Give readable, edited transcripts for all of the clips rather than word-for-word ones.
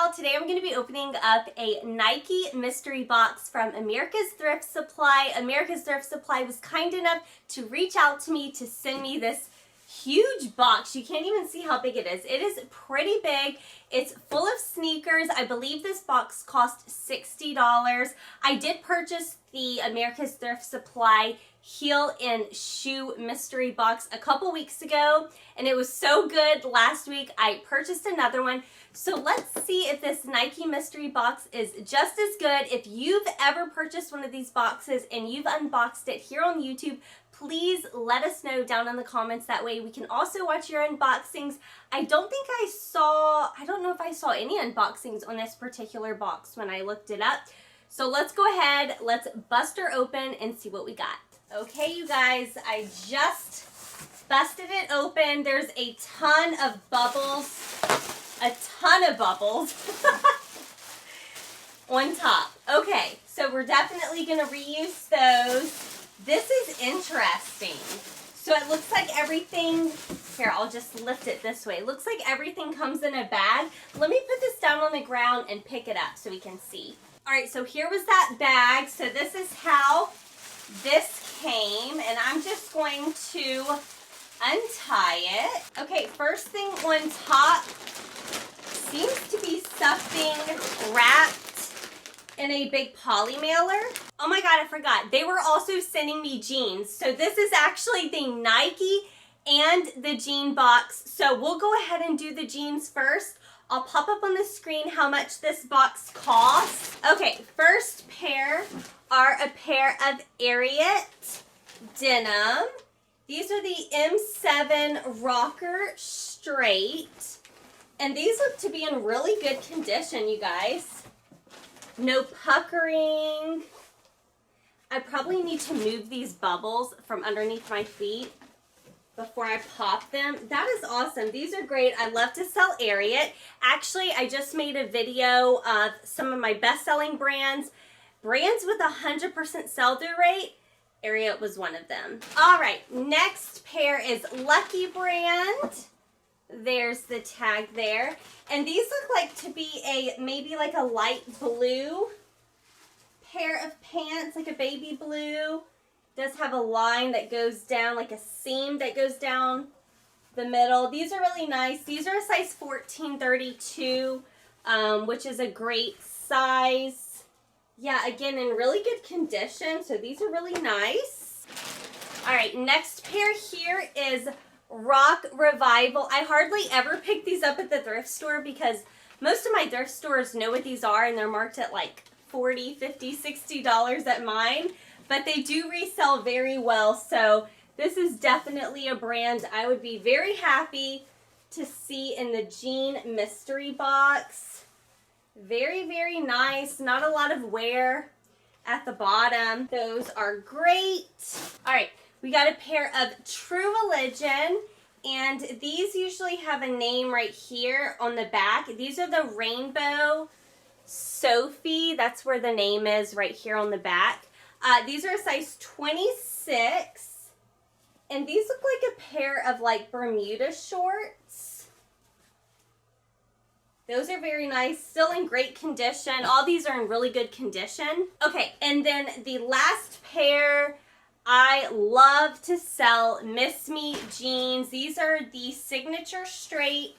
y'all. Today I'm going to be opening up a Nike mystery box from America's Thrift Supply. America's Thrift Supply was kind enough to reach out to me to send me this huge box. You can't even see how big it is. It is pretty big. It's full of sneakers. I believe this box cost $60. I did purchase the America's Thrift Supply heel and shoe mystery box a couple weeks ago, and it was so good last week I purchased another one. So let's see if this Nike mystery box is just as good. If you've ever purchased one of these boxes and you've unboxed it here on YouTube, please let us know down in the comments. That way we can also watch your unboxings. I don't know if I saw any unboxings on this particular box when I looked it up. So let's go ahead, let's bust her open and see what we got. Okay, you guys, I just busted it open. There's a ton of bubbles, on top. Okay, so we're definitely going to reuse those. This is interesting. So it looks like everything, here, I'll just lift it this way. It looks like everything comes in a bag. Let me put this down on the ground and pick it up so we can see. All right, so here was that bag. So this is how this came, and I'm just going to untie it. Okay, first thing on top seems to be something wrapped in a big poly mailer. Oh my god, I forgot. They were also sending me jeans. So this is actually the Nike and the jean box. So we'll go ahead and do the jeans first. I'll pop up on the screen how much this box costs. Okay, first pair are a pair of Ariat Denim. These are the M7 Rocker Straight. And these look to be in really good condition, you guys. No puckering. I probably need to move these bubbles from underneath my feet before I pop them. That is awesome. These are great. I love to sell Ariat. Actually, I just made a video of some of my best-selling brands. Brands with 100% sell-through rate. Ariat was one of them. All right, next pair is Lucky Brand. There's the tag there. And these look like to be maybe like a light blue pair of pants, like a baby blue. Does have a line that goes down, like a seam that goes down the middle. These are really nice. These are a size 1432, which is a great size. Yeah, again, in really good condition, so these are really nice. All right, next pair here is Rock Revival. I hardly ever pick these up at the thrift store because most of my thrift stores know what these are, and they're marked at like $40, $50, $60 at mine. But they do resell very well, so this is definitely a brand I would be very happy to see in the jean mystery box. Very, very nice. Not a lot of wear at the bottom. Those are great. All right, we got a pair of True Religion, and these usually have a name right here on the back. These are the Rainbow Sophie. That's where the name is, right here on the back. These are a size 26, and these look like a pair of like Bermuda shorts. Those are very nice, still in great condition. All these are in really good condition. Okay, and then the last pair, I love to sell Miss Me jeans. These are the Signature Straight,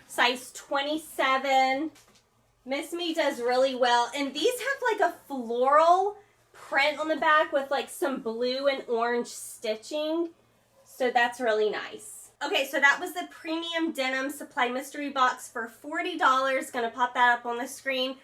size 27. Miss Me does really well, and these have like a floral print on the back with like some blue and orange stitching, so that's really nice. Okay, so that was the Premium Denim Supply Mystery Box for $40. Gonna pop that up on the screen.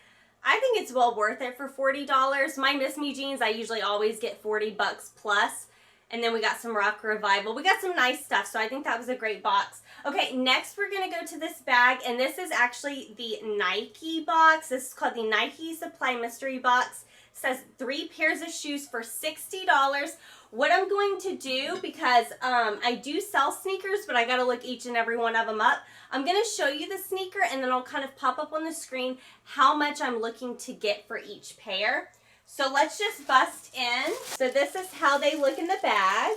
I think it's well worth it for $40. My Miss Me jeans, I usually always get 40 bucks plus. And then we got some Rock Revival. We got some nice stuff, so I think that was a great box. Okay, next we're going to go to this bag, and this is actually the Nike box. This is called the Nike Supply Mystery Box. It says 3 pairs of shoes for $60. What I'm going to do, because I do sell sneakers, but I got to look each and every one of them up. I'm going to show you the sneaker, and then I'll kind of pop up on the screen how much I'm looking to get for each pair. So let's just bust in. So this is how they look in the bag.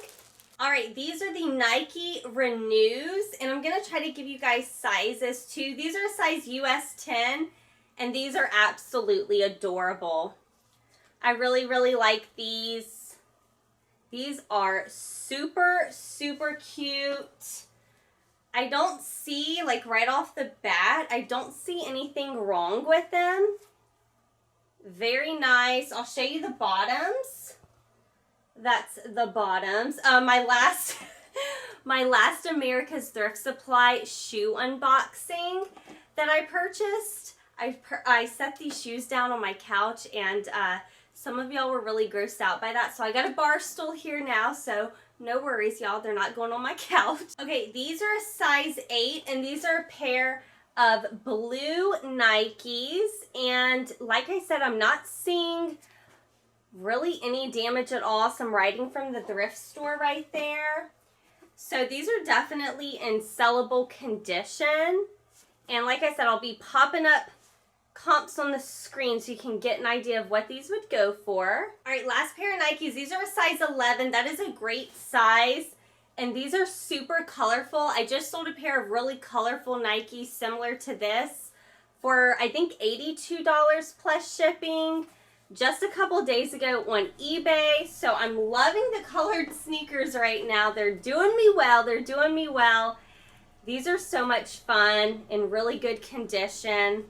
All right, these are the Nike Renews, and I'm going to try to give you guys sizes too. These are a size US 10, And these are absolutely adorable. I really, really like these. These are super, super cute. I don't see, like right off the bat, I don't see anything wrong with them. Very nice. I'll show you the bottoms. That's the bottoms. My last my last America's Thrift Supply shoe unboxing that I purchased, I set these shoes down on my couch, and some of y'all were really grossed out by that. So I got a bar stool here now, so no worries, y'all. They're not going on my couch. Okay, these are a size 8, and these are a pair of blue Nikes. And like I said, I'm not seeing really any damage at all. Some writing from the thrift store right there. So these are definitely in sellable condition. And like I said, I'll be popping up comps on the screen so you can get an idea of what these would go for. All right, last pair of Nikes. These are a size 11. That is a great size. And these are super colorful. I just sold a pair of really colorful Nikes similar to this for, I think, $82 plus shipping just a couple days ago on eBay. So I'm loving the colored sneakers right now. They're doing me well. They're doing me well. These are so much fun, in really good condition.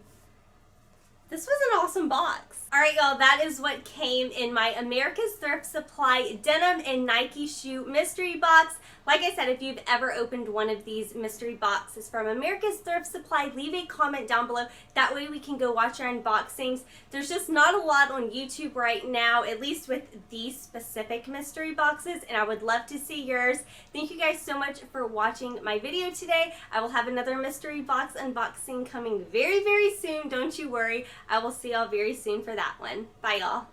This was an awesome box. All right, y'all, that is what came in my America's Thrift Supply denim and Nike shoe mystery box. Like I said, if you've ever opened one of these mystery boxes from America's Thrift Supply, leave a comment down below. That way we can go watch our unboxings. There's just not a lot on YouTube right now, at least with these specific mystery boxes, and I would love to see yours. Thank you guys so much for watching my video today. I will have another mystery box unboxing coming very, very soon. Don't you worry. I will see y'all very soon for that one. Bye, y'all.